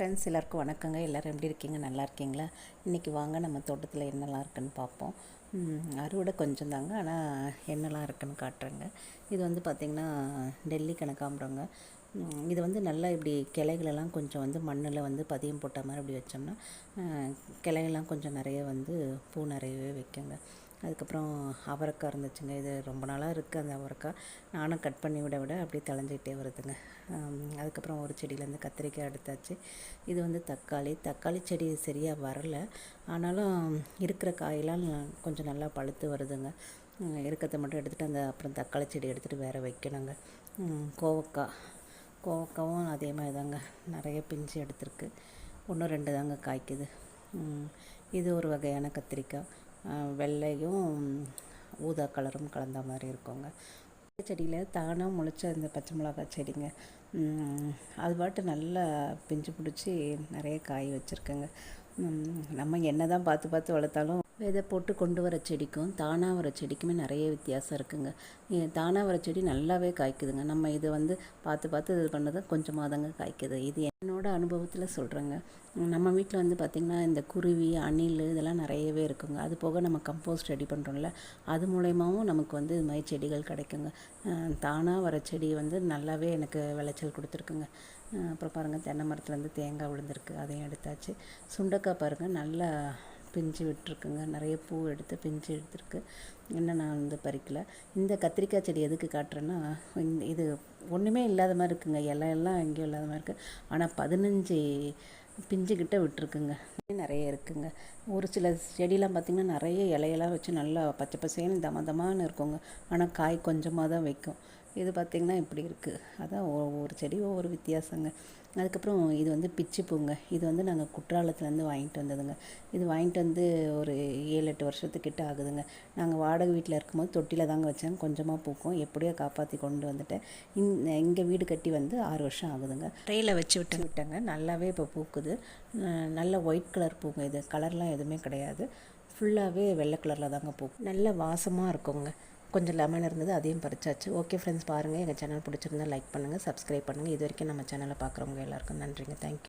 Friends எல்லாருக்கும் வணக்கங்க. எல்லோரும் எப்படி இருக்கீங்க? நல்லா இருக்கீங்களா? இன்றைக்கி வாங்க நம்ம தோட்டத்தில் என்னெல்லாம் இருக்குதுன்னு பார்ப்போம். அறுவடை கொஞ்சம் தாங்க, ஆனால் என்னெல்லாம் இருக்குதுன்னு காட்டுறேங்க. இது வந்து பார்த்திங்கன்னா டெல்லி கனகாம்பரங்க. இது வந்து நல்லா இப்படி கிளைகளெல்லாம் கொஞ்சம் வந்து மண்ணில் வந்து பதியம் போட்ட மாதிரி அப்படி வச்சோம்னா கிளைகள்லாம் கொஞ்சம் நிறைய வந்து பூ நிறையவே வைக்குங்க. அதுக்கப்புறம் அவரைக்காய் இருந்துச்சுங்க. இது ரொம்ப நாளாக இருக்குது அந்த அவரைக்காய். நானும் கட் பண்ணி விட அப்படியே தளைஞ்சிக்கிட்டே வருதுங்க. அதுக்கப்புறம் ஒரு செடியிலேருந்து கத்திரிக்காய் எடுத்தாச்சு. இது வந்து தக்காளி செடி சரியாக வரலை, ஆனாலும் இருக்கிற காயெல்லாம் கொஞ்சம் நல்லா பழுத்து வருதுங்க. இருக்கிறத மட்டும் எடுத்துகிட்டு அப்புறம் தக்காளி செடி எடுத்துகிட்டு வேறு வைக்கணுங்க. கோவக்காவும் அதே மாதிரி தாங்க, நிறைய பிஞ்சு எடுத்துருக்கு. 1-2 தாங்க காய்க்குது. இது ஒரு வகையான கத்திரிக்காய், வெள்ளையும் ஊதா கலரும் கலந்த மாதிரி இருக்குங்க. செடியில் தானாக முளைச்ச அந்த பச்சை மிளகாய் செடிங்க, அது பாட்டு நல்லா பிஞ்சு பிடிச்சி நிறைய காய் வச்சுருக்கேங்க. நம்ம என்ன தான் பார்த்து வளர்த்தாலும் விதை போட்டு கொண்டு வர செடிக்கும் தானாக வர செடிக்குமே நிறைய வித்தியாசம் இருக்குங்க. தானாக வர செடி நல்லாவே காய்க்குதுங்க. நம்ம இதை வந்து பார்த்து இது பண்ணது கொஞ்சமாக தாங்க காய்க்குது. இது என்னோடய அனுபவத்தில் சொல்கிறேங்க. நம்ம வீட்டில் வந்து பார்த்திங்கன்னா இந்த குருவி, அணில் இதெல்லாம் நிறையவே இருக்குங்க. அது போக நம்ம கம்போஸ்ட் ரெடி பண்ணுறோம்ல, அது மூலயமாவும் நமக்கு வந்து இது மாதிரி செடிகள் கிடைக்குங்க. தானாக வர செடி வந்து நல்லாவே எனக்கு விளைச்சல் கொடுத்துருக்குங்க. அப்புறம் பாருங்கள், தென்னை மரத்துலேருந்து தேங்காய் விழுந்திருக்கு, அதையும் எடுத்தாச்சு. சுண்டைக்காய் பாருங்கள், நல்லா பிஞ்சு விட்டுருக்குங்க. நிறைய பூ எடுத்து பிஞ்சு எடுத்துருக்கு. இன்னும் நான் வந்து பறிக்கலை. இந்த கத்திரிக்காய் செடி எதுக்கு காட்டுறேன்னா, இது ஒன்றுமே இல்லாத மாதிரி இருக்குங்க. இலையெல்லாம் எங்கேயும் இல்லாத மாதிரி இருக்குது, ஆனால் 15 பிஞ்சுக்கிட்ட விட்டுருக்குங்க. நிறைய இருக்குங்க. ஒரு சில செடியெலாம் பார்த்திங்கன்னா நிறைய இலையெல்லாம் வச்சு நல்லா பச்சை பசேன்னு தமதமானு இருக்குங்க, ஆனால் காய் கொஞ்சமாக தான் வைக்கும். இது பார்த்திங்கன்னா இப்படி இருக்குது. அதான் ஒவ்வொரு செடி ஒவ்வொரு வித்தியாசங்க. அதுக்கப்புறம் இது வந்து பிச்சி பூங்க. இது வந்து நாங்கள் குற்றாலத்துலேருந்து வாங்கிட்டு வந்ததுங்க. இது வாங்கிட்டு வந்து ஒரு 7-8 வருஷத்துக்கிட்ட ஆகுதுங்க. நாங்கள் வாடகை வீட்டில் இருக்கும்போது தொட்டியில் தாங்க வச்சேன். கொஞ்சமாக பூக்கும், எப்படியோ காப்பாற்றி கொண்டு வந்துட்டேன். இங்கே வீடு கட்டி வந்து 6 வருஷம் ஆகுதுங்க. ட்ரெயில வச்சு விட்டேங்க. நல்லாவே இப்போ பூக்குது. நல்ல ஒயிட் கலர் பூங்க. இது கலர்லாம் எதுவுமே கிடையாது, ஃபுல்லாகவே வெள்ளை கலரில் தாங்க பூக்கும். நல்ல வாசமாக இருக்குங்க. கொஞ்சம் லெமன் இருந்தது, அதையும் பறிச்சாச்சு. ஓகே ஃப்ரெண்ட்ஸ், பாருங்கள். எங்கள் சேனல் பிடிச்சிருந்தா லைக் பண்ணுங்கள், சப்ஸ்கிரைப் பண்ணுங்கள். இது வரைக்கும் நம்ம சேனலை பார்க்குறவங்க எல்லாருக்கும் நன்றிங்க. தேங்க்யூ.